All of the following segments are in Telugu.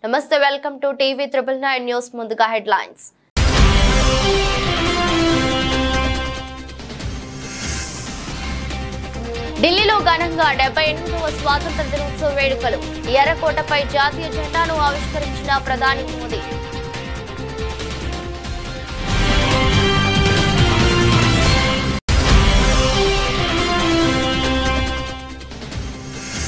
నమస్తే, వెల్కమ్ టు టీవీ 999 న్యూస్. ముందుగా హెడ్లైన్స్. ఢిల్లీలో ఘనంగా 78వ స్వాతంత్ర దినోత్సవ వేడుకలు. ఎర్రకోటపై జాతీయ జెండాను ఆవిష్కరించిన ప్రధాని మోదీ.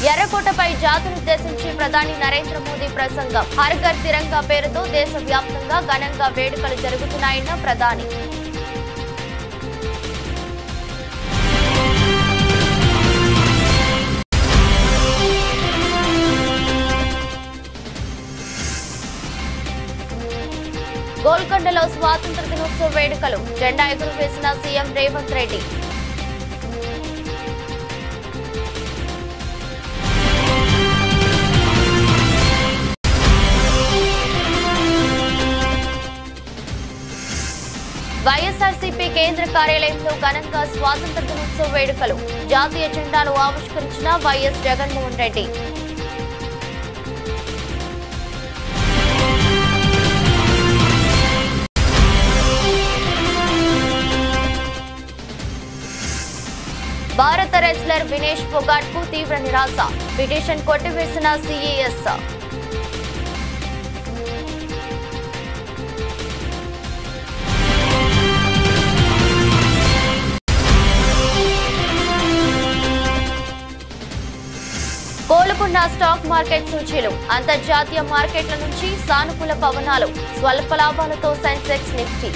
ఎర్రకోటపై జాతినుద్దేశించి ప్రధాని నరేంద్ర మోదీ ప్రసంగం. హర్ ఘర్ తిరంగా పేరుతో దేశవ్యాప్తంగా ఘనంగా వేడుకలు జరుగుతున్నాయన్న ప్రధాని. గోల్కొండలో స్వాతంత్ర దినోత్సవ వేడుకలు. జెండా ఎగురవేసిన సీఎం రేవంత్ రెడ్డి. వైఎస్ఆర్సీపీ కేంద్ర కార్యాలయంలో ఘనంగా స్వాతంత్ర దినోత్సవ వేడుకలు. జాతీయ జెండాను ఆవిష్కరించిన వైఎస్ జగన్మోహన్ రెడ్డి. భారత రెస్లర్ వినేష్ ఫోగాట్ కు తీవ్ర నిరాశ. పిటిషన్ కొట్టివేసిన సిఈఎస్. కోలుకున్న స్టాక్ మార్కెట్ సూచీలు. అంతర్జాతీయ మార్కెట్ల నుంచి సానుకూల పవనాలు. స్వల్ప లాభాలతో సెన్సెక్స్, నిఫ్టీ.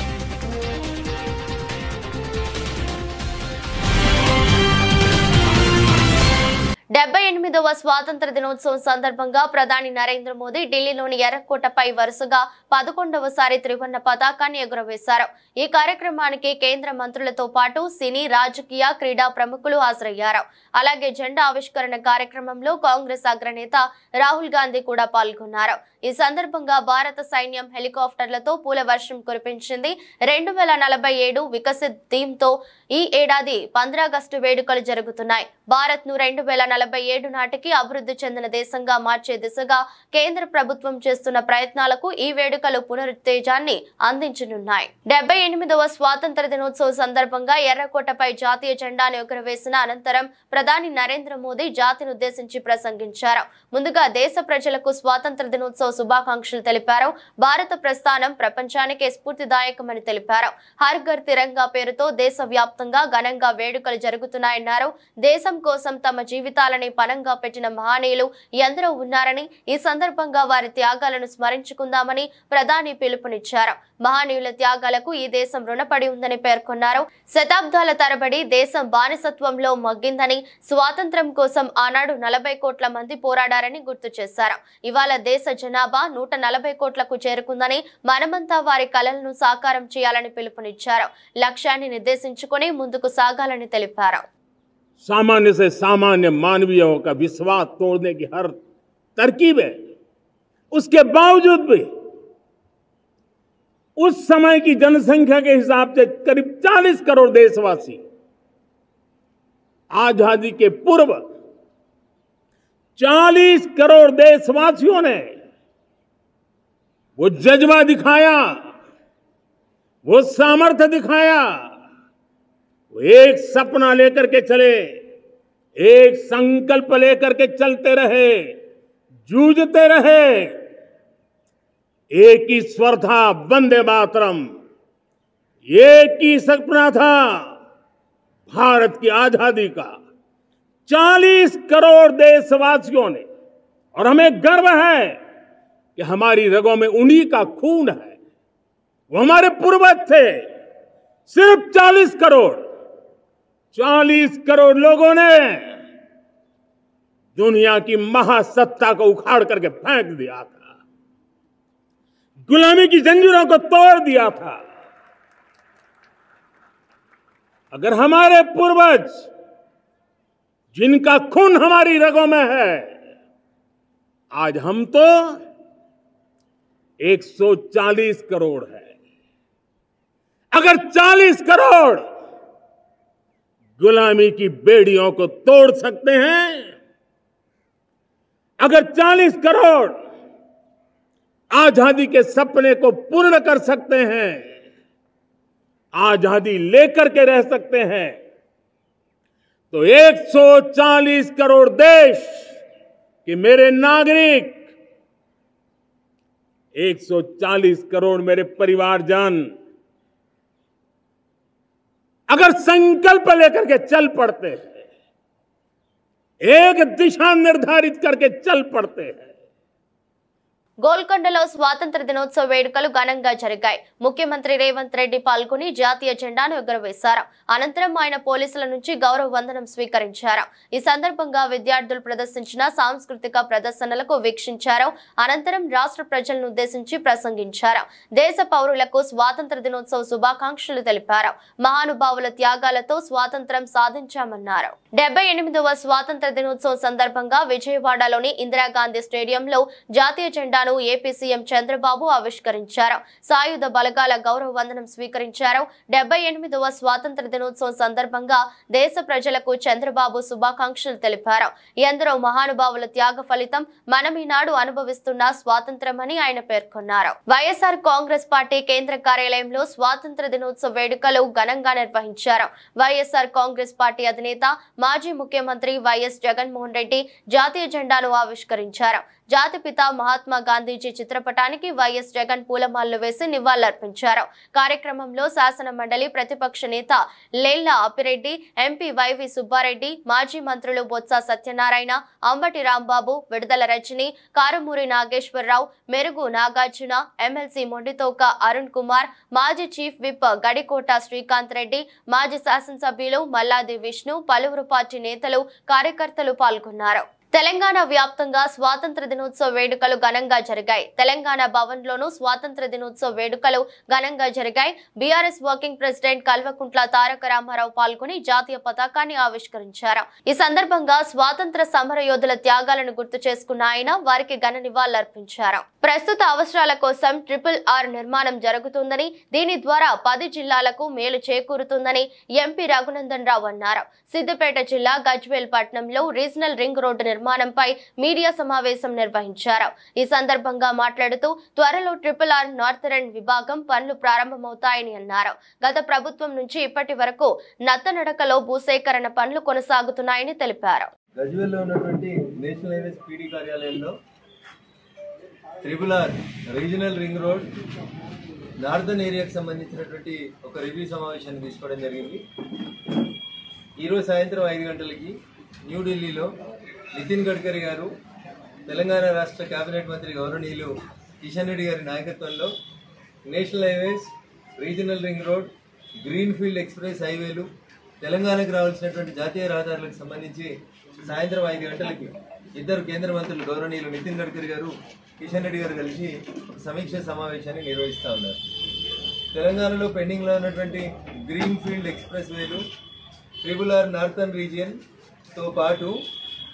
డెబ్బై 78వ స్వాతంత్ర దినోత్సవం సందర్భంగా ప్రధాని నరేంద్ర మోదీ ఢిల్లీలోని ఎర్రకోటపై వరుసగా 11వసారి త్రివర్ణ పతాకాన్ని ఎగురవేశారు. ఈ కార్యక్రమానికి కేంద్ర మంత్రులతో పాటు సినీ, రాజకీయ, క్రీడా ప్రముఖులు హాజరయ్యారు. అలాగే జెండా ఆవిష్కరణ కార్యక్రమంలో కాంగ్రెస్ అగ్రనేత రాహుల్ గాంధీ కూడా పాల్గొన్నారు. ఈ సందర్భంగా భారత సైన్యం హెలికాప్టర్లతో పూల వర్షం కురిపించింది. 2047 వికసిత్ థీమ్ తో ఈ ఏడాది 15 ఆగస్టు వేడుకలు జరుగుతున్నాయి. భారత్ ను 2047 నాటికి అభివృద్ధి చెందిన దేశంగా మార్చే దిశగా కేంద్ర ప్రభుత్వం చేస్తున్న ప్రయత్నాలకు ఈ వేడుకలు పునరుత్తేజాన్ని అందించనున్నాయి. 78వ స్వాతంత్ర దినోత్సవం సందర్భంగా ఎర్రకోటపై జాతీయ జెండాను ఎగురవేసిన అనంతరం ప్రధాని నరేంద్ర మోదీ జాతినుద్దేశించి ప్రసంగించారు. ముందుగా దేశ ప్రజలకు స్వాతంత్ర దినోత్సవ శుభాకాంక్షలు తెలిపారు. భారత ప్రస్థానం ప్రపంచానికే స్ఫూర్తిదాయకమని తెలిపారు. హర్ ఘర్ తిరంగా పేరుతో దేశవ్యాప్తంగా ఘనంగా వేడుకలు జరుగుతున్నాయన్నారు. దేశం కోసం తమ జీవితాలని పణంగా పెట్టిన మహనీయులు ఎందరో ఉన్నారని, ఈ సందర్భంగా వారి త్యాగాలను స్మరించుకుందామని ప్రధాని పిలుపునిచ్చారు. మహనీయుల త్యాగాలకు ఈ దేశం రుణపడి ఉందని పేర్కొన్నారు. శతాబ్దాల తరబడి దేశం బానిసత్వంలో మగ్గిందని, స్వాతంత్ర్యం కోసం ఆనాడు 40 కోట్ల మంది పోరాడారని గుర్తు చేశారు. ఇవాళ దేశ జనాభా 140 కోట్లకు చేరుకుందని, మనమంతా వారి కలలను సాకారం చేయాలని పిలుపునిచ్చారు. లక్ష్యాన్ని నిర్దేశించుకుని ముందుకు సాగాలని తెలిపారు. सामान्य से सामान्य मानवीयों का विश्वास तोड़ने की हर तरकीब है। उसके बावजूद भी उस समय की जनसंख्या के हिसाब से करीब 40 करोड़ देशवासी आजादी के पूर्व 40 करोड़ देशवासियों ने वो जज्बा दिखाया, वो सामर्थ्य दिखाया, एक सपना लेकर के चले, एक संकल्प लेकर के चलते रहे, जूझते रहे। एक ही स्वर था, वंदे मातरम। एक ही सपना था, भारत की आजादी का। 40 करोड़ देशवासियों ने, और हमें गर्व है कि हमारी रगों में उन्हीं का खून है। वो हमारे पूर्वज थे। सिर्फ 40 करोड़ लोगों ने दुनिया की महासत्ता को उखाड़ करके फेंक दिया था, गुलामी की जंजीरों को तोड़ दिया था। अगर हमारे पूर्वज, जिनका खून हमारी रगों में है, आज हम तो 140 करोड़ है। अगर 40 करोड़ गुलामी की बेड़ियों को तोड़ सकते हैं, अगर 40 करोड़ आजादी के सपने को पूर्ण कर सकते हैं, आजादी लेकर के रह सकते हैं, तो 140 करोड़ देश के मेरे नागरिक, 140 करोड़ मेरे परिवारजन अगर संकल्प लेकर के चल पड़ते हैं, एक दिशा निर्धारित करके चल पड़ते हैं। గోల్కొండలో స్వాతంత్ర దినోత్సవ వేడుకలు ఘనంగా జరిగాయి. ముఖ్యమంత్రి రేవంత్ రెడ్డి పాల్గొని జాతీయ జెండాను ఎగురవేశారు. అనంతరం ఆయన పోలీసుల నుంచి గౌరవ వందనం స్వీకరించారు. ఈ సందర్భంగా విద్యార్థులు ప్రదర్శించిన సాంస్కృతిక ప్రదర్శనలకు వీక్షించారు. అనంతరం రాష్ట్ర ప్రజలను ఉద్దేశించి ప్రసంగించారు. దేశ పౌరులకు స్వాతంత్ర దినోత్సవ శుభాకాంక్షలు తెలిపారు. మహానుభావుల త్యాగాలతో స్వాతంత్రం సాధించామన్నారు. 78వ స్వాతంత్ర దినోత్సవం సందర్భంగా విజయవాడలోని ఇందిరాగాంధీ స్టేడియంలో జాతీయ జెండా ఏపీ సీఎం చంద్రబాబు ఆవిష్కరించారు. సాయుధ బలగాల గౌరవ వందనం స్వీకరించారు. 78వ స్వాతంత్ర దినోత్సవం సందర్భంగా దేశ ప్రజలకు చంద్రబాబు శుభాకాంక్షలు తెలిపారు. ఎందరో మహానుభావుల త్యాగ ఫలితం మనం ఈనాడు అనుభవిస్తున్న స్వాతంత్రమని ఆయన పేర్కొన్నారు. వైఎస్ఆర్ కాంగ్రెస్ పార్టీ కేంద్ర కార్యాలయంలో స్వాతంత్ర దినోత్సవ వేడుకలు ఘనంగా నిర్వహించారు. వైఎస్ఆర్ కాంగ్రెస్ పార్టీ అధినేత మాజీ ముఖ్యమంత్రి వైఎస్ జగన్మోహన్ రెడ్డి జాతీయ జెండాను ఆవిష్కరించారు. జాతిపిత మహాత్మా గాంధీజీ చిత్రపటానికి వైఎస్ జగన్ పూలమాలలు వేసి నివాళులర్పించారు. కార్యక్రమంలో శాసన మండలి ప్రతిపక్ష నేత లేళ్ల అప్పిరెడ్డి, ఎంపీ వైవి సుబ్బారెడ్డి, మాజీ మంత్రులు బొత్స సత్యనారాయణ, అంబటి రాంబాబు, విడుదల రజని, కారుమూరి నాగేశ్వరరావు, మెరుగు నాగార్జున, ఎమ్మెల్సీ మొండితోక అరుణ్ కుమార్, మాజీ చీఫ్ విప్ గడికోట శ్రీకాంత్ రెడ్డి, మాజీ శాసనసభ్యులు మల్లాది విష్ణు, పలువురు పార్టీ నేతలు, కార్యకర్తలు పాల్గొన్నారు. తెలంగాణ వ్యాప్తంగా స్వాతంత్ర దినోత్సవ వేడుకలు ఘనంగా జరిగాయి. తెలంగాణ భవన్ లోను స్వాతంత్ర దినోత్సవ వేడుకలు ఘనంగా జరిగాయి. BRS working president Kalvakuntla Taraka Ramarao పాల్గొని జాతీయ పతాకాన్ని ఆవిష్కరించారు. ఈ సందర్భంగా స్వాతంత్ర సమర యోధుల త్యాగాలను గుర్తు చేసుకున్న ఆయన వారికి ఘన నివాళులర్పించారు. ప్రస్తుత అవసరాల కోసం RRR నిర్మాణం జరుగుతుందని, దీని ద్వారా 10 జిల్లాలకు మేలు చేకూరుతుందని ఎంపీ రఘునందన్ రావు అన్నారు. సిద్దిపేట జిల్లా గజ్వేల్ పట్టణంలో రీజనల్ రింగ్ రోడ్డు నిర్మాణంపై మీడియా సమావేశం నిర్వహించారు. ఈ సందర్భంగా మాట్లాడుతూ త్వరలో RRR నార్థరన్ విభాగం పనులు ప్రారంభమవుతాయని అన్నారు. గత ప్రభుత్వం నుంచి ఇప్పటి వరకు నత్తనడకలో భూసేకరణ పనులు కొనసాగుతున్నాయని తెలిపారు. గజ్వేల్లో ఉన్నటువంటి నేషనల్ హైవేస్ పీడీ కార్యాలయంలో RRR regional ring road northern ఏరియాకి సంబంధించినటువంటి ఒక రివ్యూ సమావేశాన్ని తీసుకోవడం జరిగింది. ఈరోజు సాయంత్రం 5 గంటలకి న్యూఢిల్లీలో నితిన్ గడ్కరీ గారు, తెలంగాణ రాష్ట్ర కేబినెట్ మంత్రి గౌరవనీయులు కిషన్ రెడ్డి గారి నాయకత్వంలో national highways, regional ring road, green field express హైవేలు, తెలంగాణకు రావాల్సినటువంటి జాతీయ రహదారులకు సంబంధించి సాయంత్రం 5 గంటలకి ఇద్దరు కేంద్ర మంత్రులు గౌరవనీయులు నితిన్ గడ్కరీ గారు, కిషన్ రెడ్డి గారు కలిసి ఒక సమీక్ష సమావేశాన్ని నిర్వహిస్తూ ఉన్నారు. తెలంగాణలో పెండింగ్లో ఉన్నటువంటి గ్రీన్ ఫీల్డ్ ఎక్స్ప్రెస్ వేలు, RRR నార్థన్ రీజియన్తో పాటు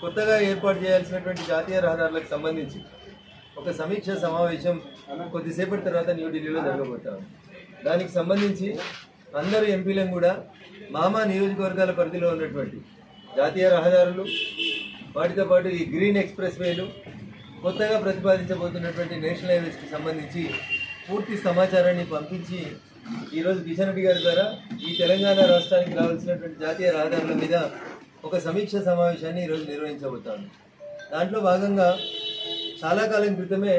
కొత్తగా ఏర్పాటు చేయాల్సినటువంటి జాతీయ రహదారులకు సంబంధించి ఒక సమీక్ష సమావేశం కొద్దిసేపటి తర్వాత న్యూఢిల్లీలో జరగబోతాం. దానికి సంబంధించి అందరు ఎంపీలను కూడా మామా నియోజకవర్గాల పరిధిలో ఉన్నటువంటి జాతీయ రహదారులు, వాటితో పాటు ఈ గ్రీన్ ఎక్స్ప్రెస్ వేలు, కొత్తగా ప్రతిపాదించబోతున్నటువంటి నేషనల్ హైవేస్కి సంబంధించి పూర్తి సమాచారాన్ని పంపించి ఈరోజు కిషన్ రెడ్డి గారి ద్వారా ఈ తెలంగాణ రాష్ట్రానికి రావాల్సినటువంటి జాతీయ రహదారుల మీద ఒక సమీక్ష సమావేశాన్ని ఈరోజు నిర్వహించబోతాను. దాంట్లో భాగంగా చాలా కాలం క్రితమే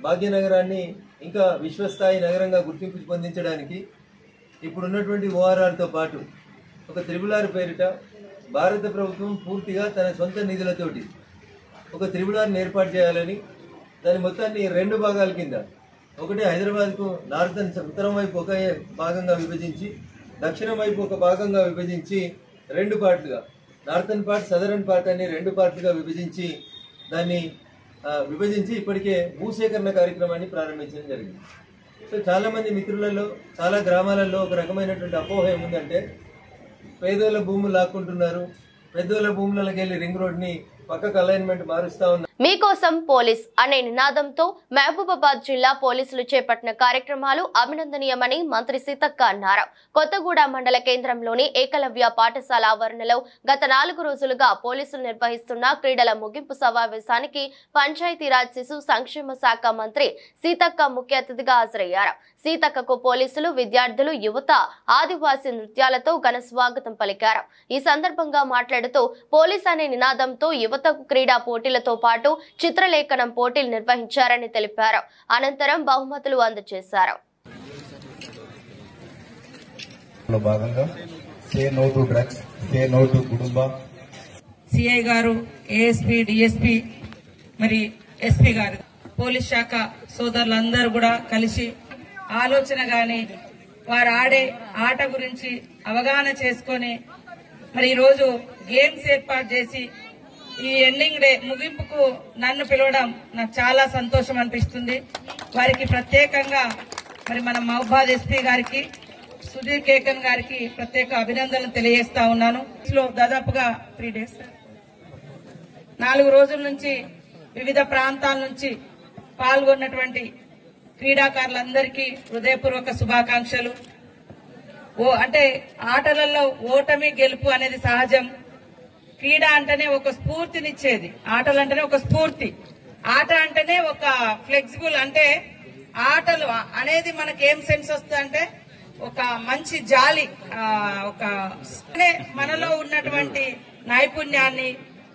భాగ్యనగరాన్ని ఇంకా విశ్వస్థాయి నగరంగా గుర్తింపు పొందించడానికి ఇప్పుడున్నటువంటి ORRతో పాటు ఒక RRR పేరిట భారత ప్రభుత్వం పూర్తిగా తన సొంత నిధులతోటి ఒక RRRని ఏర్పాటు చేయాలని, దాని మొత్తాన్ని 2 భాగాల కింద, ఒకటి హైదరాబాద్కు నార్థన్ ఉత్తరం వైపు ఒక భాగంగా విభజించి, దక్షిణం వైపు ఒక భాగంగా విభజించి 2 పార్ట్లుగా, నార్థన్ పార్ట్, సదరన్ పార్ట్ అని 2 పార్ట్లుగా విభజించి దాన్ని విభజించి ఇప్పటికే భూసేకరణ కార్యక్రమాన్ని ప్రారంభించడం జరిగింది. సో చాలామంది మిత్రులలో, చాలా గ్రామాలలో ఒక రకమైనటువంటి అపోహ ఏముందంటే పేదోళ్ళ భూములు లాక్కుంటున్నారు, పెద్దోళ్ళ భూములకి వెళ్ళి రింగ్ రోడ్ని పక్కకు అలైన్మెంట్ మారుస్తా ఉన్నారు. మీకోసం పోలీస్ అనే నినాదంతో మహబూబాబాద్ జిల్లా పోలీసులు చేపట్టిన కార్యక్రమాలు అభినందనీయమని మంత్రి సీతక్క అన్నారు. కొత్తగూడ మండల కేంద్రంలోని ఏకలవ్య పాఠశాల ఆవరణలో గత 4 రోజులుగా పోలీసులు నిర్వహిస్తున్న క్రీడల ముగింపు సమావేశానికి పంచాయతీరాజ్ శిశు సంక్షేమ శాఖ మంత్రి సీతక్క ముఖ్య అతిథిగా హాజరయ్యారు. సీతక్కకు పోలీసులు, విద్యార్థులు, యువత ఆదివాసీ నృత్యాలతో ఘన స్వాగతం పలికారు. ఈ సందర్భంగా మాట్లాడుతూ పోలీస్ అనే నినాదంతో యువతకు క్రీడా పోటీలతో పాటు చిత్రలేఖనం పోటీలు నిర్వహించారని తెలిపారు. అనంతరం బహుమతులు అందజేశారు. సిఐ గారు, ఏఎస్పీ, డిఎస్పీ, మరి ఎస్పీ గారు, పోలీస్ శాఖ సోదరులందరూ కూడా కలిసి ఆలోచన గాని వారు ఆడే ఆట గురించి అవగాహన చేసుకొని మరి ఈరోజు గేమ్స్ ఏర్పాటు చేసి ఈ ఎండింగ్ డే ముగింపుకు నన్ను పిలవడం నాకు చాలా సంతోషం అనిపిస్తుంది. వారికి ప్రత్యేకంగా మరి మన మహబూబాబాద్ ఎస్పీ గారికి, సుధీర్ కేకన్ గారికి ప్రత్యేక అభినందనలు తెలియజేస్తా ఉన్నాను. దాదాపుగా 3 days 4 రోజుల నుంచి వివిధ ప్రాంతాల నుంచి పాల్గొన్నటువంటి క్రీడాకారులందరికీ హృదయపూర్వక శుభాకాంక్షలు. అంటే ఆటలలో ఓటమి గెలుపు అనేది సహజం. క్రీడ అంటేనే ఒక స్ఫూర్తినిచ్చేది, ఆటలు అంటేనే ఒక స్ఫూర్తి, ఆట అంటేనే ఒక ఫ్లెక్సిబుల్. అంటే ఆటలు అనేది మనకి ఏం సెన్స్ వస్తుందంటే ఒక మంచి జాలి, ఒక మనలో ఉన్నటువంటి నైపుణ్యాన్ని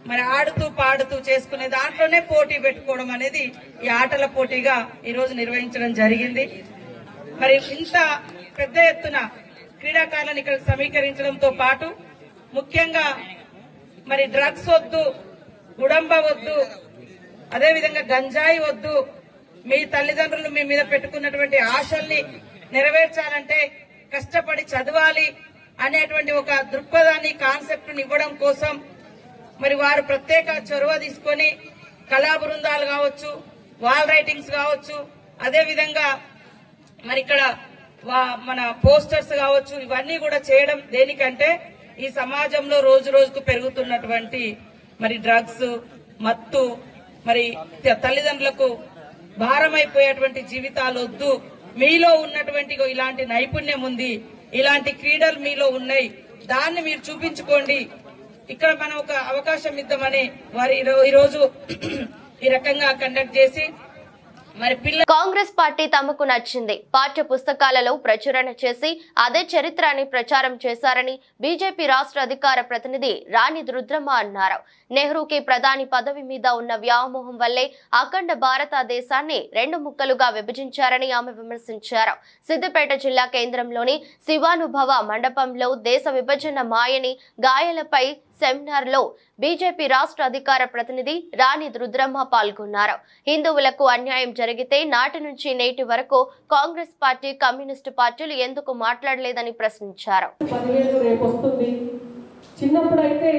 మరి ఆడుతూ పాడుతూ చేసుకునే దాంట్లోనే పోటీ పెట్టుకోవడం అనేది ఈ ఆటల పోటీగా ఈ రోజు నిర్వహించడం జరిగింది. మరి ఇంత పెద్ద ఎత్తున క్రీడాకారులను ఇక్కడ సమీకరించడంతో పాటు ముఖ్యంగా మరి డ్రగ్స్ వద్దు, గుడంబ వద్దు, అదేవిధంగా గంజాయి వద్దు, మీ తల్లిదండ్రులు మీ మీద పెట్టుకున్నటువంటి ఆశల్ని నెరవేర్చాలంటే కష్టపడి చదవాలి అనేటువంటి ఒక దృక్పథాన్ని, కాన్సెప్ట్ ఇవ్వడం కోసం మరి వారు ప్రత్యేక చొరవ తీసుకొని కళా బృందాలు కావచ్చు, వాల్ రైటింగ్స్ కావచ్చు, అదేవిధంగా మరి ఇక్కడ మన పోస్టర్స్ కావచ్చు, ఇవన్నీ కూడా చేయడం దేనికంటే ఈ సమాజంలో రోజు రోజుకు పెరుగుతున్నటువంటి మరి డ్రగ్స్, మత్తు, మరి తల్లిదండ్రులకు భారమైపోయేటువంటి జీవితాలు వద్దు, మీలో ఉన్నటువంటి ఇలాంటి నైపుణ్యం ఉంది, ఇలాంటి క్రీడలు మీలో ఉన్నాయి, దాన్ని మీరు చూపించుకోండి, ఇక్కడ మనం ఒక అవకాశం ఇద్దామని వారు ఈరోజు ఈ రకంగా కండక్ట్ చేసి కాంగ్రెస్ పార్టీ తమకు నచ్చింది పాఠ్య పుస్తకాలలో ప్రచురణ చేసి అదే చరిత్రని ప్రచారం చేశారని బీజేపీ రాష్ట్ర అధికార ప్రతినిధి రాణి రుద్రమ్మ అన్నారు. నెహ్రూకి ప్రధాని పదవి మీద ఉన్న వ్యామోహం వల్లే అఖండ భారతదేశాన్ని 2 ముక్కలుగా విభజించారని ఆమె విమర్శించారు. సిద్దిపేట జిల్లా కేంద్రంలోని శివానుభవ మండపంలో దేశ విభజన మాయని గాయాలపై సెమినార్ లో బీజేపీ రాష్ట్ర అధికార ప్రతినిధి రాణి రుద్రమ్మ పాల్గొన్నారు. హిందువులకు అన్యాయం జరిగితే నాటి నుంచి నేటి వరకు కాంగ్రెస్ పార్టీ, కమ్యూనిస్టు పార్టీలు ఎందుకు మాట్లాడలేదని ప్రశ్నించారు. చిన్నప్పుడైతే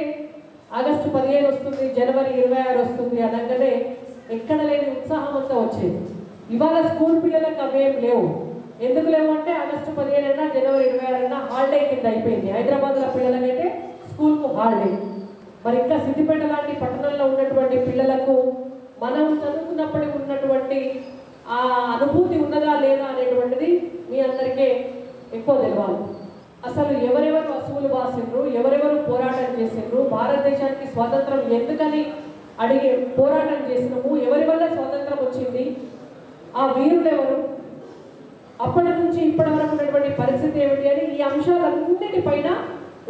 ఆగస్టు 15 వస్తుంది, జనవరి 26 వస్తుంది అనగానే ఎక్కడ లేని ఉత్సాహం అంతా వచ్చేది. ఇవాళ స్కూల్ పిల్లలకు అవేం లేవు. ఎందుకు లేవు అంటే ఆగస్టు 15 అయినా జనవరి 26 అయినా హాలిడే కింద అయిపోయింది. హైదరాబాద్ లో పిల్లలకైతే స్కూల్ కు హాలిడే. మరి ఇంకా సిద్దిపేట లాంటి పట్టణంలో ఉన్నటువంటి పిల్లలకు మనం చదువుకున్నప్పటికి ఉన్నటువంటి ఆ అనుభూతి ఉన్నదా లేదా అనేటువంటిది మీ అందరికీ ఎక్కువ తెలియాలి. అసలు ఎవరెవరు అసూలు బాసిండ్రు, ఎవరెవరు పోరాటం చేసిండ్రు, భారతదేశానికి స్వాతంత్రం ఎందుకని అడిగి పోరాటం చేసినాము, ఎవరి వల్ల స్వాతంత్రం వచ్చింది, ఆ వీరులు ఎవరు, అప్పటి నుంచి ఇప్పటి వరకు ఉన్నటువంటి పరిస్థితి ఏమిటి అని ఈ అంశాలన్నిటిపైన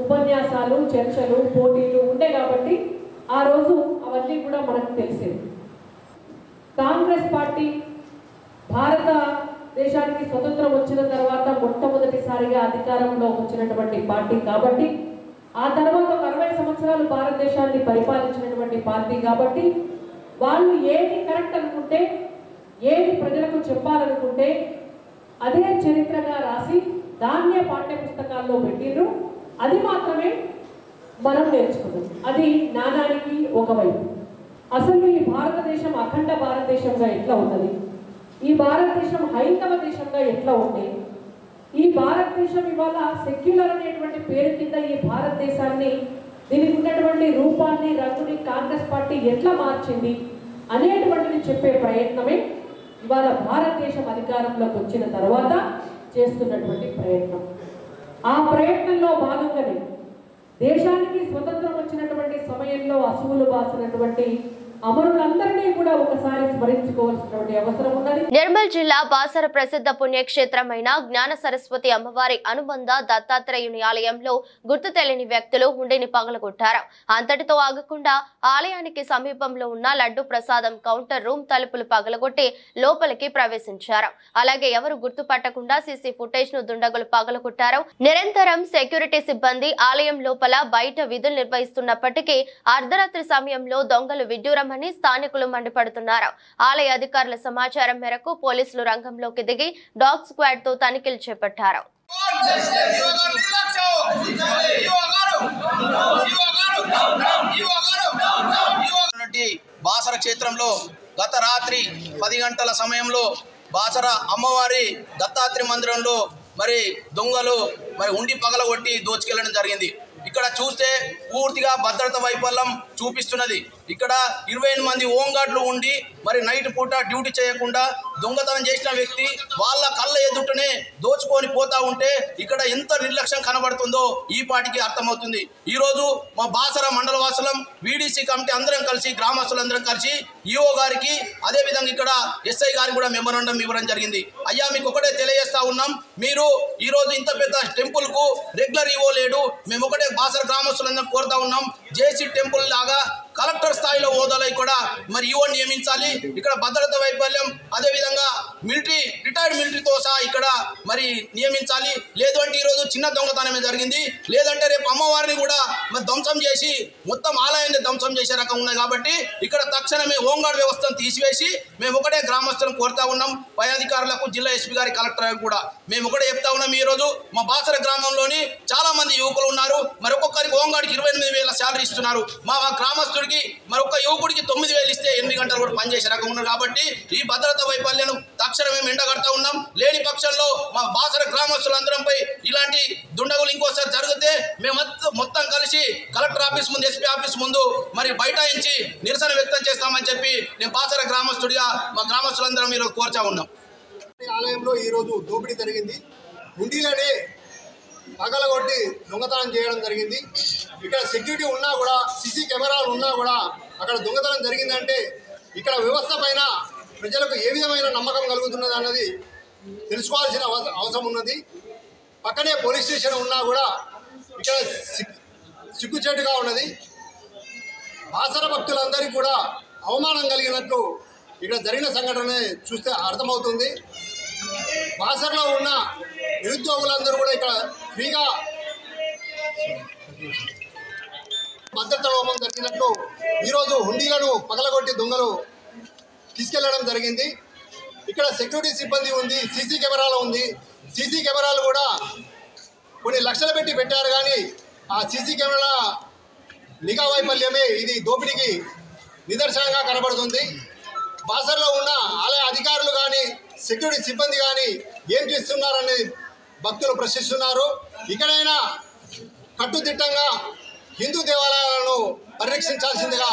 ఉపన్యాసాలు, చర్చలు, పోటీలు ఉండే కాబట్టి ఆ రోజు అవన్నీ కూడా మనకు తెలిసేది. కాంగ్రెస్ పార్టీ భారతదేశానికి స్వతంత్రం వచ్చిన తర్వాత మొట్టమొదటిసారిగా అధికారంలో వచ్చినటువంటి పార్టీ కాబట్టి, ఆ తర్వాత 60 సంవత్సరాలు భారతదేశాన్ని పరిపాలించినటువంటి పార్టీ కాబట్టి, వాళ్ళు ఏది కరెక్ట్ అనుకుంటే, ఏది ప్రజలకు చెప్పాలనుకుంటే అదే చరిత్రగా రాసి దాన్నే పాఠ్య పుస్తకాల్లో పెట్టిండ్రు. అది మాత్రమే మనం నేర్చుకున్నాం. అది నానానికి ఒకవైపు. అసలు ఈ భారతదేశం అఖండ భారతదేశంగా ఎట్లా ఉన్నది, ఈ భారతదేశం హైందవ దేశంగా ఎట్లా ఉంది, ఈ భారతదేశం ఇవాళ సెక్యులర్ అనేటువంటి పేరు కింద ఈ భారతదేశాన్ని, దీనికి ఉన్నటువంటి రూపాన్ని, రంగుని కాంగ్రెస్ పార్టీ ఎట్లా మార్చింది, అనేటువంటిది చెప్పే ప్రయత్నమే ఇవాళ భారతదేశం అధికారంలోకి వచ్చిన తర్వాత చేస్తున్నటువంటి ప్రయత్నం. ఆ ప్రయత్నంలో భాగంగానే దేశానికి స్వతంత్రం వచ్చినటువంటి సమయంలో అసువులు బాసినటువంటి అమరులందరినీ కూడా ఒకసారి స్మరించుకోవాల్సినటువంటి అవసరం ఉన్నది. నిర్మల్ జిల్లా బాసర ప్రసిద్ధ పుణ్యక్షేత్రమైన జ్ఞాన సరస్వతి అమ్మవారి అనుబంధ దత్తాత్రేయుని ఆలయంలో గుర్తు తెలియని వ్యక్తులు హుండీని పగలగొట్టారు. అంతటితో ఆగకుండా ఆలయానికి సమీపంలో ఉన్న లడ్డు ప్రసాదం కౌంటర్ రూమ్ తలుపులు పగలగొట్టి లోపలికి ప్రవేశించారు. అలాగే ఎవరు గుర్తుపట్టకుండా సీసీ ఫుటేజ్ ను దుండగులు పగలగొట్టారు. నిరంతరం సెక్యూరిటీ సిబ్బంది ఆలయం లోపల బయట విధులు నిర్వహిస్తున్నప్పటికీ అర్ధరాత్రి సమయంలో దొంగలు విడ్డూరం అని స్థానికులు మండిపడుతున్నారు. ఆలయ అధికారుల సమాచారం మేరకు పోలీసులు రంగంలోకి దిగి డాగ్ స్క్వాడ్ తో తనిఖీలు చేపట్టారు. బాసర క్షేత్రంలో గత రాత్రి 10 గంటల సమయంలో బాసర అమ్మవారి దత్తాత్రేయ మందిరంలో మరి దొంగలు ఉండి పగలగొట్టి దోచుకెళ్లడం జరిగింది. ఇక్కడ చూస్తే పూర్తిగా భద్రత వైఫల్యం చూపిస్తున్నది. ఇక్కడ 28 మంది హోంగార్డులు ఉండి మరి నైట్ పూట డ్యూటీ చేయకుండా దొంగతనం చేసిన వ్యక్తి వాళ్ళ కళ్ళ ఎదుటనే దోచుకొని పోతా ఉంటే ఇక్కడ ఎంత నిర్లక్ష్యం కనబడుతుందో ఈ పాటికి అర్థమవుతుంది. ఈరోజు మా బాసర మండల వాసులం వీడీసీ కమిటీ అందరం కలిసి గ్రామస్తులందరం కలిసి ఈఓ గారికి అదేవిధంగా ఇక్కడ ఎస్ఐ గారికి కూడా మెమోరాండం ఇవ్వడం జరిగింది. అయ్యా మీకు ఒకటే తెలియజేస్తా ఉన్నాం, మీరు ఈరోజు ఇంత పెద్ద టెంపుల్కు రెగ్యులర్ ఈఓ లేడు, మేము ఒకటే బాసర గ్రామస్తులందరం కోరుతా ఉన్నాం, జేసీ టెంపుల్ లాగా కలెక్టర్ స్థాయిలో హోదాలో కూడా మరి ఈఓ నియమించాలి. ఇక్కడ భద్రత వైఫల్యం అదేవిధంగా రిటైర్డ్ మిలిటరీతో సహా ఇక్కడ మరి నియమించాలి. లేదు అంటే ఈరోజు చిన్న దొంగతనమే జరిగింది, లేదంటే రేపు అమ్మవారిని కూడా మరి ధ్వంసం చేసి మొత్తం ఆలయాన్ని ధ్వంసం చేసే రకం ఉన్నాయి. కాబట్టి ఇక్కడ తక్షణమే హోంగార్డ్ వ్యవస్థను తీసివేసి మేము ఒకటే గ్రామస్తులను కోరుతా ఉన్నాం, పై అధికారులకు జిల్లా ఎస్పీ గారి కలెక్టర్ కూడా మేము ఒకటే చెప్తా ఉన్నాం. ఈరోజు మా బాసర గ్రామంలోని చాలా మంది యువకులు ఉన్నారు, మరి ఒక్కొక్కరికి హోంగార్డ్కి 28,000 శాలరీ ఇస్తున్నారు. మా గ్రామస్తుడికి మరొక యువకుడికి 9,000 ఇస్తే 8 గంటలు కూడా పనిచేసే రకం ఉన్నారు. కాబట్టి ఈ భద్రత వైఫల్యం తక్షణమే ఎండగడతా ఉన్నాం. లేని పక్షంలో మా బాసర గ్రామస్తులందరంపై ఇలాంటి దుండగులు ఇంకోసారి జరిగితే మేము మొత్తం కలిసి కలెక్టర్ ఆఫీస్ ముందు ఎస్పీ ఆఫీస్ ముందు మరి బైఠాయించి నిరసన వ్యక్తం చేస్తామని చెప్పి నేను బాసర గ్రామస్తుడిగా మా గ్రామస్తులందరం ఈరోజు కోరుచా ఉన్నాం. ఆలయంలో ఈరోజు దోపిడీ జరిగింది. హుండీలోనే పగలగొట్టి దొంగతనం చేయడం జరిగింది. ఇక్కడ సెక్యూరిటీ ఉన్నా కూడా సీసీ కెమెరాలు ఉన్నా కూడా అక్కడ దొంగతనం జరిగిందంటే ఇక్కడ వ్యవస్థ పైన ప్రజలకు ఏ విధమైన నమ్మకం కలుగుతున్నది అన్నది తెలుసుకోవాల్సిన అవసరం ఉన్నది. పక్కనే పోలీస్ స్టేషన్ ఉన్నా కూడా ఇక్కడ సిగ్గుచేటుగా ఉన్నది. బాసర భక్తులందరికీ కూడా అవమానం కలిగినట్లు ఇక్కడ జరిగిన సంఘటన చూస్తే అర్థమవుతుంది. బాసరలో ఉన్న నిరుద్యోగులందరూ కూడా ఇక్కడ ఫ్రీగా భద్రత లోపం జరిగినట్లు ఈరోజు హుండీలను పగలగొట్టి దొంగలు తీసుకెళ్లడం జరిగింది. ఇక్కడ సెక్యూరిటీ సిబ్బంది ఉంది, సీసీ కెమెరాలు ఉంది. సీసీ కెమెరాలు కూడా కొన్ని లక్షలు పెట్టారు, కానీ ఆ సీసీ కెమెరా నిఘా వైఫల్యమే ఇది దోపిడీకి నిదర్శనంగా కనబడుతుంది. బాసర్లో ఉన్న ఆలయ అధికారులు కానీ సెక్యూరిటీ సిబ్బంది కానీ ఏం చేస్తున్నారని భక్తులు ప్రశ్నిస్తున్నారు. ఇక్కడైనా కట్టుదిట్టంగా హిందూ దేవాలయాలను పరిరక్షించాల్సిందిగా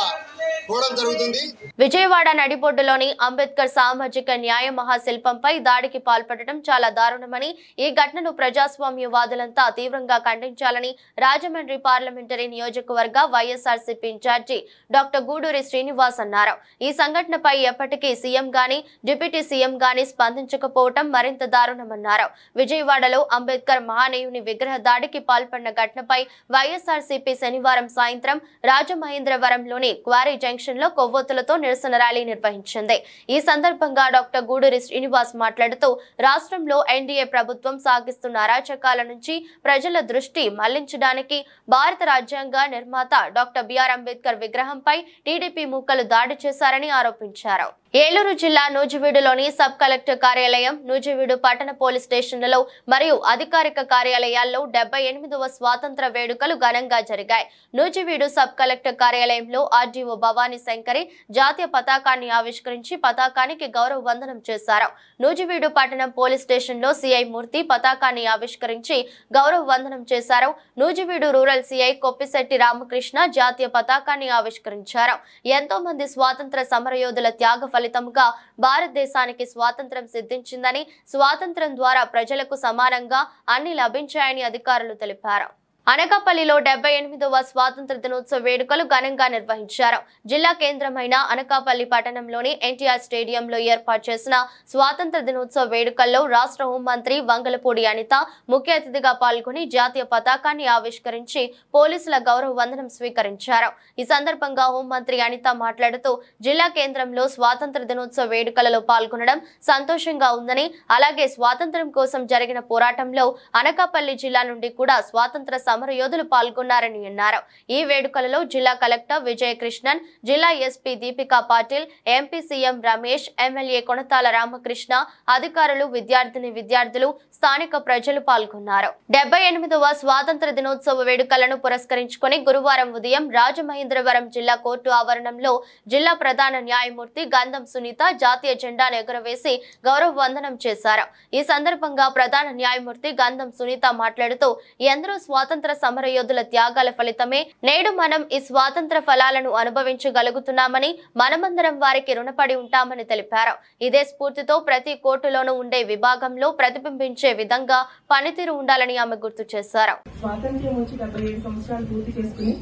కోరడం జరుగుతుంది. విజయవాడ నడిబొడ్డులోని అంబేద్కర్ సామాజిక న్యాయ మహాశిల్పంపై దాడికి పాల్పడటం చాలా దారుణమని, ఈ ఘటనను ప్రజాస్వామ్యవాదులంతా తీవ్రంగా ఖండించాలని రాజమండ్రి పార్లమెంటరీ నియోజకవర్గ వైఎస్ఆర్సీపీ ఇన్ఛార్జి డాక్టర్ గూడూరి శ్రీనివాస్ అన్నారు. ఈ సంఘటనపై ఎప్పటికీ సీఎం గాని డిప్యూటీ సీఎం గాని స్పందించకపోవటం మరింత దారుణమన్నారు. విజయవాడలో అంబేద్కర్ మహానీయుని విగ్రహ దాడికి పాల్పడిన ఘటనపై వైఎస్ఆర్సీపీ శనివారం సాయంత్రం రాజమహేంద్రవరంలోని క్వారీ జంక్షన్ లో కొవ్వొత్తులతో నిరసన ర్యాలీ నిర్వహించింది. ఈ సందర్భంగా డాక్టర్ గూడూరి శ్రీనివాస్ మాట్లాడుతూ రాష్ట్రంలో ఎన్డీఏ ప్రభుత్వం సాగిస్తున్న అరాచకాల నుంచి ప్రజల దృష్టి మళ్లించడానికి భారత రాజ్యాంగ నిర్మాత డాక్టర్ బిఆర్ అంబేద్కర్ విగ్రహంపై టీడీపీ మూకలు దాడి చేశారని ఆరోపించారు. ఏలూరు జిల్లా నూజివీడులోని సబ్ కలెక్టర్ కార్యాలయం, నూజివీడు పట్టణ పోలీస్ స్టేషన్లలో మరియు అధికారిక కార్యాలయాల్లో 78వ స్వాతంత్ర వేడుకలు ఘనంగా జరిగాయి. నూజివీడు సబ్ కలెక్టర్ కార్యాలయంలో ఆర్డీఓ భవానీ శంకరి జాతీయ పతాకాన్ని ఆవిష్కరించి పతాకానికి గౌరవ వందనం చేశారు. నూజివీడు పట్టణం పోలీస్ స్టేషన్లో సిఐ మూర్తి పతాకాన్ని ఆవిష్కరించి గౌరవ వందనం చేశారు. నూజివీడు రూరల్ సిఐ కొప్పిశెట్టి రామకృష్ణ జాతీయ పతాకాన్ని ఆవిష్కరించారు. ఎంతో మంది స్వాతంత్ర సమరయోధుల త్యాగ ఫలితంగా భారతదేశానికి స్వాతంత్రం సిద్ధించిందని, స్వాతంత్రం ద్వారా ప్రజలకు సమానంగా అన్ని లభించాయని అధికారులు తెలిపారు. అనకాపల్లిలో 78వ స్వాతంత్ర దినోత్సవ వేడుకలు ఘనంగా నిర్వహించారు. జిల్లా కేంద్రమైన అనకాపల్లి పట్టణంలోని ఎన్టీఆర్ స్టేడియంలో ఏర్పాటు చేసిన స్వాతంత్ర దినోత్సవ వేడుకల్లో రాష్ట్ర హోంమంత్రి వంగలపూడి అనిత ముఖ్య అతిథిగా పాల్గొని జాతీయ పతాకాన్ని ఆవిష్కరించి పోలీసుల గౌరవ వందనం స్వీకరించారు. ఈ సందర్భంగా హోంమంత్రి అనిత మాట్లాడుతూ జిల్లా కేంద్రంలో స్వాతంత్ర దినోత్సవ వేడుకలలో పాల్గొనడం సంతోషంగా ఉందని, అలాగే స్వాతంత్ర్యం కోసం జరిగిన పోరాటంలో అనకాపల్లి జిల్లా నుండి కూడా స్వాతంత్ర సమరయోధులు పాల్గొన్నారని అన్నారు. ఈ వేడుకలలో జిల్లా కలెక్టర్ విజయకృష్ణన్, జిల్లా SP Deepika Patil, MP CM Ramesh, MLA Konathala Ramakrishna, అధికారులు, విద్యార్థులు, స్థానిక ప్రజలు పాల్గొన్నారు. 78వ స్వాతంత్ర దినోత్సవ వేడుకలను పురస్కరించుకొని గురువారం ఉదయం రాజమహేంద్రవరం జిల్లా కోర్టు ఆవరణంలో జిల్లా ప్రధాన న్యాయమూర్తి గంధం సునీత జాతీయ జెండాను ఎగురవేసి గౌరవ వందనం చేశారు. ఈ సందర్భంగా ప్రధాన న్యాయమూర్తి గంధం సునీత మాట్లాడుతూ ఎందరో స్వాతంత్ర సమరయోధుల త్యాగాల ఫలితమే నేడు మనం ఈ స్వాతంత్ర ఫలాలను అనుభవించగలుగుతున్నామని, మనమందరం వారికి రుణపడి ఉంటామని తెలిపారు. ఇదే స్ఫూర్తితో ప్రతి కోర్టులోనూ ఉండే విభాగంలో ప్రతిబింబించే విధంగా పనితీరు ఉండాలని ఆమె గుర్తు చేశారు. స్వాతంత్ర్యం వచ్చి 77 సంవత్సరాలు పూర్తి చేసుకుని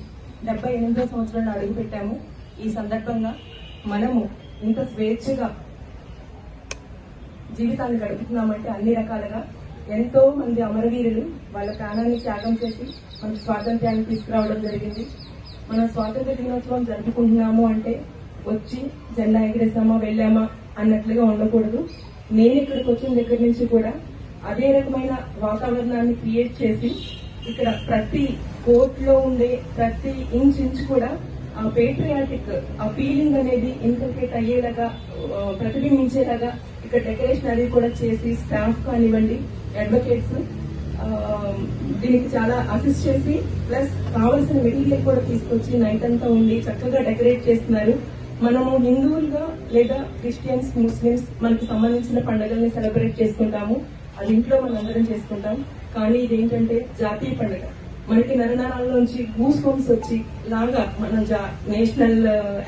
78వ సంవత్సరంలో అడుగుపెట్టాము. ఈ సందర్భంగా మనము ఇంత స్వేచ్ఛగా జీవితాన్ని గడుపుతున్నామంటే అన్ని రకాలుగా ఎంతో మంది అమరవీరులు వాళ్ళ ప్రాణాన్ని త్యాగం చేసి మనకు స్వాతంత్ర్యాన్ని తీసుకురావడం జరిగింది. మనం స్వాతంత్ర దినోత్సవం జరుపుకుంటున్నాము అంటే వచ్చి జెండా ఎగిరేసామా వెళ్ళామా అన్నట్లుగా ఉండకూడదు. నేను ఇక్కడికి వచ్చిన దగ్గర నుంచి కూడా అదే రకమైన వాతావరణాన్ని క్రియేట్ చేసి ఇక్కడ ప్రతి కోర్టులో ఉండే ప్రతి ఇంచ్ కూడా ఆ పేట్రియాటిక్ ఆ ఫీలింగ్ అనేది ఇన్కల్కేట్ అయ్యేలాగా ప్రతిబింబించేలాగా ఇక్కడ డెకరేషన్ అది కూడా చేసి స్టాఫ్ కానివ్వండి, అడ్వకేట్స్ దీనికి చాలా అసిస్ట్ చేసి ప్లస్ కావాల్సిన మెటీరియల్ కూడా తీసుకొచ్చి నైట్ అంతా ఉండి చక్కగా డెకరేట్ చేస్తున్నారు. మనము హిందువులుగా లేదా క్రిస్టియన్స్, ముస్లిమ్స్ మనకు సంబంధించిన పండుగల్ని సెలబ్రేట్ చేసుకుంటాము. అది ఇంట్లో మనందరం చేసుకుంటాం. కానీ ఇదేంటంటే జాతీయ పండుగ. మనకి నరనరాల్లోంచి గూస్ బంప్స్ వచ్చి లాగా మన నేషనల్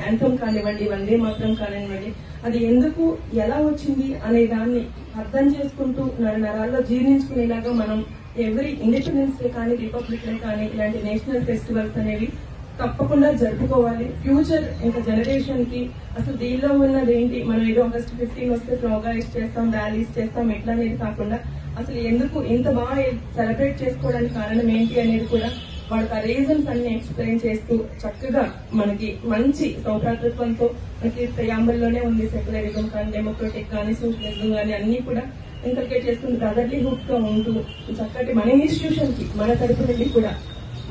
యాంథమ్ కానివ్వండి, వందే మాత్రం కానివ్వండి, అది ఎందుకు ఎలా వచ్చింది అనే దాన్ని అర్థం చేసుకుంటూ నరాల్లో జీర్ణించుకునేలాగా మనం ఎవ్రీ ఇండిపెండెన్స్ డే కానీ, రిపబ్లిక్ డే కానీ ఇలాంటి నేషనల్ ఫెస్టివల్స్ అనేవి తప్పకుండా జరుపుకోవాలి. ఫ్యూచర్ ఇంకా జనరేషన్ కి అసలు దీనిలో ఉన్నది ఏంటి, మనం ఏదో ఆగస్ట్ 15 వస్తే ప్రోగ్రామ్స్ చేస్తాం, ర్యాలీస్ చేస్తాం ఎట్లా అనేది కాకుండా అసలు ఎందుకు ఇంత బాగా సెలబ్రేట్ చేసుకోవడానికి కారణం ఏంటి అనేది కూడా వాళ్ళకి ఆ రీజన్స్ అన్ని ఎక్స్ప్లెయిన్ చేస్తూ చక్కగా మనకి మంచి సౌభ్రాతృత్వంతో మనకి ప్రియాంబుల్లోనే ఉంది సెక్యులరిజం కానీ, డెమోక్రటిక్ కానీ, సోషలిజం కానీ అన్ని కూడా ఇంకల్కేట్ చేసుకుని బ్రదర్లీహుడ్ గా ఉంటూ చక్కటి మన ఇన్స్టిట్యూషన్ కి మన తరపు నుండి కూడా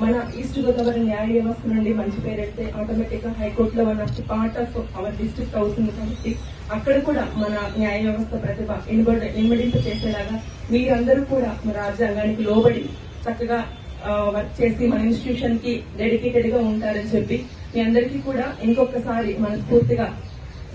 మన ఈస్ట్ గోదావరి న్యాయ వ్యవస్థ నుండి మంచి పేరెడితే ఆటోమేటిక్ గా హైకోర్టులో మన పార్ట్ ఆఫ్ అవర్ డిస్ట్రిక్ట్ అవుతుంది. కాబట్టి అక్కడ కూడా మన న్యాయ వ్యవస్థ ప్రతిభ ఇన్వడింపు చేసేలాగా మీరందరూ కూడా మన రాజ్యాంగానికి లోబడి చక్కగా వర్క్ చేసి మన ఇన్స్టిట్యూషన్ కి డెడికేటెడ్ గా ఉంటారని చెప్పి మీ అందరికీ కూడా ఇంకొకసారి మనస్ఫూర్తిగా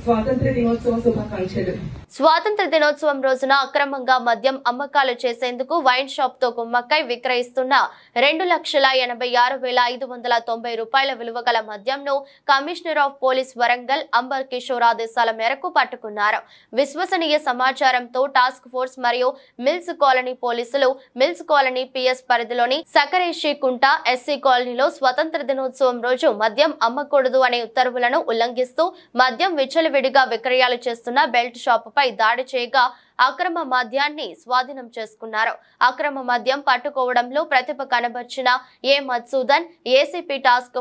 స్వాతంత్ర దినోత్సవ శుభాకాంక్షలు. స్వాతంత్ర దినోత్సవం రోజున అక్రమంగా మద్యం అమ్మకాలు చేసేందుకు వైన్ షాప్ తో కుమ్మక్కై విక్రయిస్తున్న 2,86,590 రూపాయల విలువ గల మద్యంను commissioner of police Warangal Amber Kishore ఆదేశాల మేరకు పట్టుకున్నారు. విశ్వసనీయ సమాచారంతో టాస్క్ ఫోర్స్ మరియు మిల్స్ కాలనీ పోలీసులు మిల్స్ కాలనీ పిఎస్ పరిధిలోని సకరేషి కుంట ఎస్సీ కాలనీలో స్వాతంత్ర దినోత్సవం రోజు మద్యం అమ్మకూడదు అనే ఉత్తర్వులను ఉల్లంఘిస్తూ మద్యం విచ్చలవిడిగా విక్రయాలు చేస్తున్న బెల్ట్ షాపుపై దాడి చేయగా అక్రమ మద్యాన్ని స్వాధీనం చేసుకున్నారు. అక్రమ మద్యం పట్టుకోవడంలో ప్రతిభ కనబర్చిన A Madhusudan, ACP task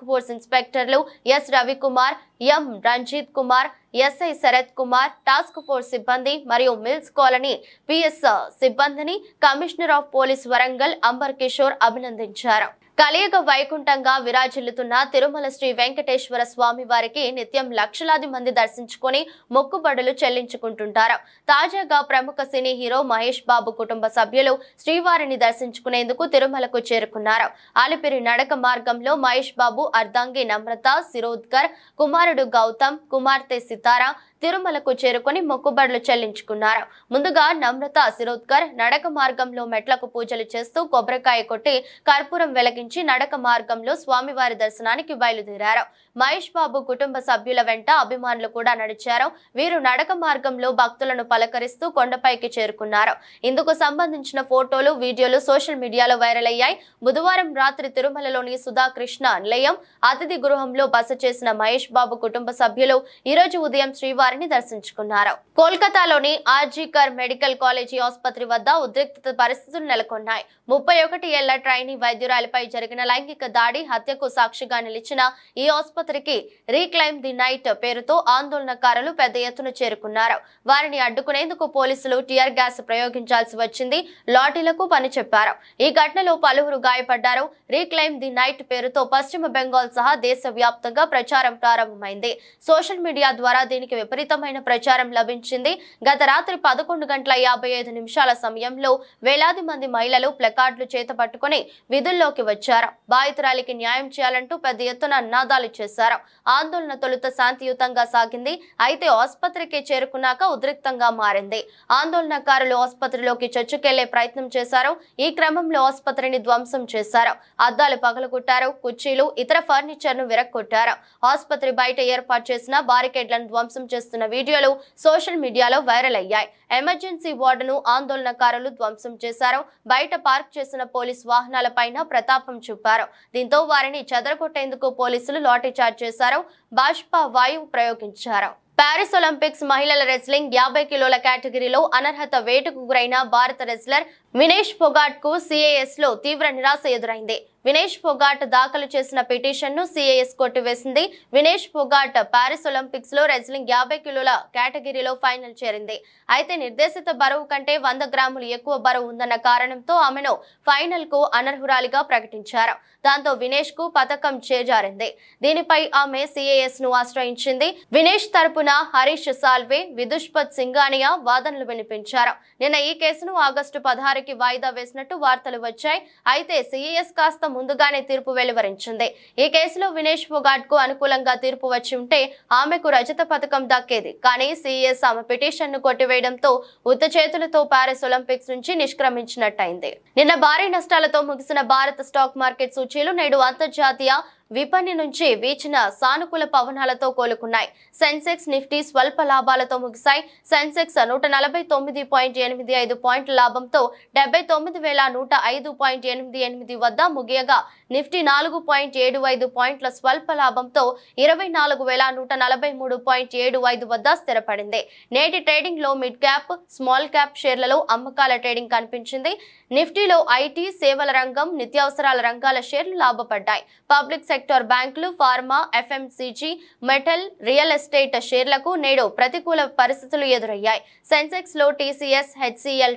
force ఇన్స్పెక్టర్లు S Ravikumar, M Ranjit Kumar, SI Sharath Kumar, task force సిబ్బంది మరియు మిల్స్ కాలనీ పిఎస్ సిబ్బందిని commissioner of police Warangal Amber Kishore అభినందించారు. కలియుగ వైకుంఠంగా విరాజిల్లుతున్న తిరుమల శ్రీ వెంకటేశ్వర స్వామి వారికి నిత్యం లక్షలాది మంది దర్శించుకొని మొక్కుబడులు చెల్లించుకుంటుంటారు. తాజాగా ప్రముఖ సినీ హీరో మహేష్ బాబు కుటుంబ సభ్యులు శ్రీవారిని దర్శించుకునేందుకు తిరుమలకు చేరుకున్నారు. అలిపిరి నడక మార్గంలో మహేష్ బాబు అర్ధాంగి నమ్రత శిరోద్కర్, కుమారుడు గౌతమ్, కుమార్తె సితారా తిరుమలకు చేరుకొని మొక్కుబడులు చెల్లించుకున్నారు. ముందుగా నమ్రత శిరోద్కర్ నడక మార్గంలో మెట్లకు పూజలు చేస్తూ కొబ్బరికాయ కొట్టి కర్పూరం వెలిగించి నడక మార్గంలో స్వామివారి దర్శనానికి బయలుదేరారు. మహేష్ బాబు కుటుంబ సభ్యుల వెంట అభిమానులు కూడా నడిచారు. వీరు నడక మార్గంలో భక్తులను పలకరిస్తూ కొండపైకి చేరుకున్నారు. ఇందుకు సంబంధించిన ఫోటోలు, వీడియోలు సోషల్ మీడియాలో వైరల్ అయ్యాయి. బుధవారం రాత్రి తిరుమలలోని సుధాకృష్ణ నిలయం అతిథి గృహంలో బస చేసిన మహేష్ బాబు కుటుంబ సభ్యులు ఈ రోజు ఉదయం శ్రీవారిని దర్శించుకున్నారు. కోల్కతాలోని ఆర్జీకర్ మెడికల్ కాలేజీ ఆసుపత్రి వద్ద ఉద్రిక్తత పరిస్థితులు నెలకొన్నాయి. 31 ఏళ్ల ట్రైనీ వైద్యురాలిపై జరిగిన లైంగిక దాడి హత్యకు సాక్షిగా నిలిచిన ఈ ఆసుపత్రికి రీక్లైమ్ ది నైట్ పేరుతో ఆందోళనకారులు పెద్ద ఎత్తున చేరుకున్నారు. వారిని అడ్డుకునేందుకు పోలీసులు టియర్ గ్యాస్ ప్రయోగించాల్సి వచ్చింది. లాఠీలకు పని చెప్పారు. ఈ ఘటనలో పలువురు గాయపడ్డారు. రీక్లైమ్ ది నైట్ పేరుతో పశ్చిమ బెంగాల్ సహా దేశవ్యాప్తంగా ప్రచారం ప్రారంభమైంది. సోషల్ మీడియా ద్వారా దీనికి విపరీతమైన ప్రచారం లభించింది. గత రాత్రి 11:55 సమయంలో వేలాది మంది మహిళలు ప్లకార్డులు చేతపట్టుకుని విధుల్లోకి వచ్చారు. బాధితురాలికి న్యాయం చేయాలంటూ పెద్ద ఎత్తున నినాదాలు చేశారు. ఆందోళన తొలుత శాంతియుతంగా సాగింది. అయితే ఆసుపత్రికి చేరుకున్నాక ఉద్రిక్తంగా మారింది. ఆందోళనకారులు ఆసుపత్రిలోకి చొచ్చుకెళ్లే ప్రయత్నం చేశారు. ఈ క్రమంలో ఆసుపత్రిని ధ్వంసం చేశారు. అద్దాలు పగలగొట్టారు. కుర్చీలు, ఇతర ఫర్నిచర్ ను విరక్కొట్టారు. ఆసుపత్రి బయట ఏర్పాటు చేసిన బారికేడ్లను ధ్వంసం చేస్తున్న వీడియోలు సోషల్ మీడియాలో వైరల్ అయ్యాయి. ఎమర్జెన్సీ వార్డును ఆందోళనకారులు ధ్వంసం చేశారు. బయట పార్క్ చేసిన పోలీస్ వాహనాలపైన ప్రతాపం చూపారు. దీంతో వారిని చెదరగొట్టేందుకు పోలీసులు లాఠీచార్జ్ చేశారు. బాష్పా వాయువు ప్రయోగించారు. పారిస్ ఒలింపిక్స్ మహిళల రెస్లింగ్ 50 కిలోల కేటగిరీలో అనర్హత వేటుకు గురైన భారత రెస్లర్ వినేష్ ఫోగాట్ కు సిఏఎస్ లో తీవ్ర నిరాశ ఎదురైంది. వినేష్ ఫోగాట్ దాఖలు చేసిన పిటిషన్ ను సిఏఎస్ కొట్టివేసింది. వినేష్ ఫోగాట్ పారిస్ ఒలింపిక్స్ లో రెస్లింగ్ 50 కిలోల కేటగిరీలో ఫైనల్ చేరింది. అయితే నిర్దేశిత బరువు కంటే 100 గ్రాములు ఎక్కువ బరువు ఉందన్న కారణంతో ఆమెను ఫైనల్ కు అనర్హురాలిగా ప్రకటించారు. దాంతో వినేష్ కు పతకం చేజారింది. దీనిపై ఆమె సిఏఎస్ ను ఆశ్రయించింది. వినేష్ తరపున హరీష్ సాల్వే, విదుష్పత్ సింగానియా వాదనలు వినిపించారు. నిన్న ఈ కేసును ఆగస్టు 16కి వాయిదా వేసినట్టు వార్తలు వచ్చాయి. అయితే సిఏఎస్ కాస్త ముందుగానే తీర్పు వెలువరించింది. ఈ కేసులో వినేష్ ఫోగాట్ కు అనుకూలంగా తీర్పు వచ్చి ఉంటే ఆమెకు రజత పథకం దక్కేది. కానీ సిఏఎస్ ఆమె పిటిషన్ ను కొట్టివేయడంతో ఉత్త చేతులతో పారిస్ ఒలింపిక్స్ నుంచి నిష్క్రమించినట్టయింది. నిన్న భారీ నష్టాలతో ముగిసిన భారత స్టాక్ మార్కెట్ సూచీలు నేడు అంతర్జాతీయ విపణి నుంచి వీచిన సానుకూల పవనాలతో కోలుకున్నాయి. సెన్సెక్స్, నిఫ్టీ స్వల్ప లాభాలతో ముగిశాయి. సెన్సెక్స్ 140.85 పాయింట్ల లాభంతో 79,105.88 వద్ద ముగియగా నిఫ్టీ 4.75 పాయింట్ల స్వల్ప లాభంతో 24,143.75 వద్ద స్థిరపడింది. నేటి ట్రేడింగ్ లో మిడ్ క్యాప్, స్మాల్ క్యాప్ షేర్లలో అమ్మకాల ట్రేడింగ్ కనిపించింది. నిఫ్టీలో ఐటీ, సేవల రంగం, నిత్యావసరాల రంగాల షేర్లు లాభపడ్డాయి. పబ్లిక్ సెక్టర్ బ్యాంకులు, pharma, FMCG, metal, real estate షేర్లకు నేడు ప్రతికూల పరిస్థితులు ఎదురయ్యాయి. సెన్సెక్స్ లో TCS, HCL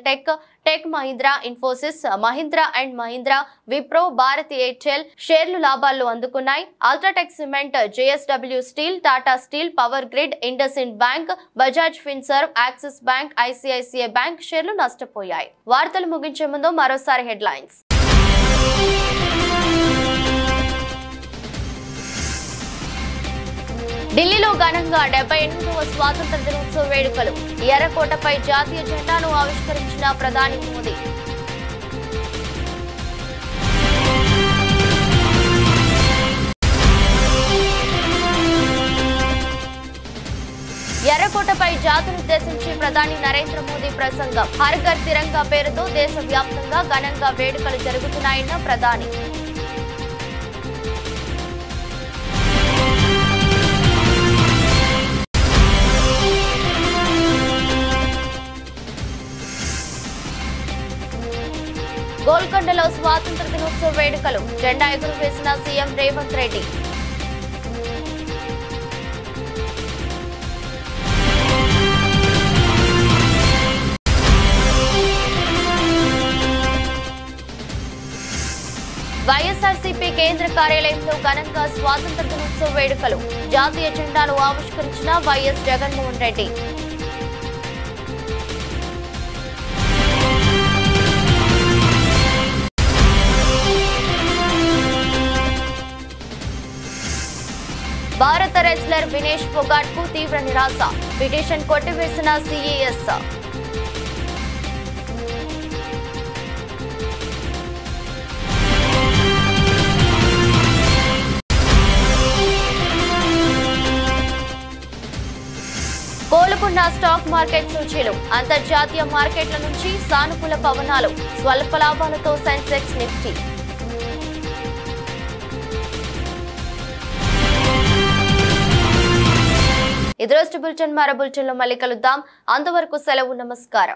tech Mahindra, Infosys, Mahindra and Mahindra, Wipro, Bharti Airtel షేర్లు లాభాలు అందుకున్నాయి. UltraTech cement, JSW steel, Tata steel, power grid, IndusInd bank, Bajaj Finserv, axis bank, ICICI bank షేర్లు నష్టపోయాయి. వార్తలు ముగించే ముందు మరోసారి హెడ్లైన్స్. ఢిల్లీలో ఘనంగా 78వ స్వాతంత్ర దినోత్సవ వేడుకలు. ఎర్రకోటపై జాతీయ జెండాను ఆవిష్కరించిన ప్రధాని మోదీ. ఎర్రకోటపై జాతినుద్దేశించి ప్రధాని నరేంద్ర మోదీ ప్రసంగం. హర్ ఘర్ తిరంగా పేరుతో దేశవ్యాప్తంగా ఘనంగా వేడుకలు జరుగుతున్నాయన్న ప్రధాని. గోల్కొండలో స్వాతంత్ర దినోత్సవ వేడుకలు. జెండా ఎగురవేసిన సీఎం రేవంత్ రెడ్డి. వైఎస్ఆర్సీపీ కేంద్ర కార్యాలయంలో ఘనంగా స్వాతంత్ర దినోత్సవ వేడుకలు. జాతీయ జెండాను ఆవిష్కరించిన వైఎస్ జగన్మోహన్ రెడ్డి. భారత రెస్లర్ వినేష్ ఫోగాట్ కు తీవ్ర నిరాశ. పిటిషన్ కొట్టివేసిన సిఏఎస్. కోలుకున్న స్టాక్ మార్కెట్ సూచీలు. అంతర్జాతీయ మార్కెట్ల నుంచి సానుకూల పవనాలు. స్వల్ప లాభాలతో సెన్సెక్స్ నిఫ్టీ. ఇది రోజు బులెటిన్. మరో బులెటిన్లో మళ్ళీ కలుద్దాం. అంతవరకు సెలవు. నమస్కారం.